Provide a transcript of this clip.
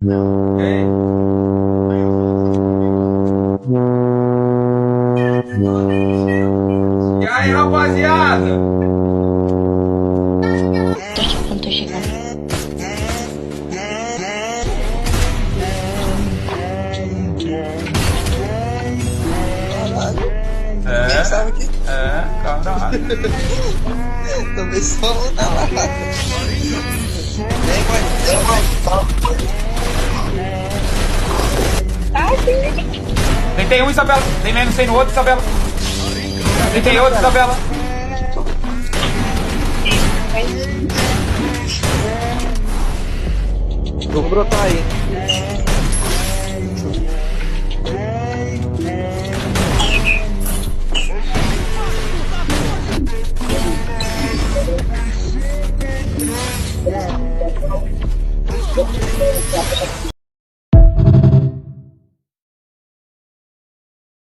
Ei. E aí, rapaziada? Tô chegando. É, Sabe que caralho. também sou um da lata. Vem, mãe. Tem um, Isabela. Tem menos, tem no outro, Isabela. Tem outro, Isabela. Vou brotar aí.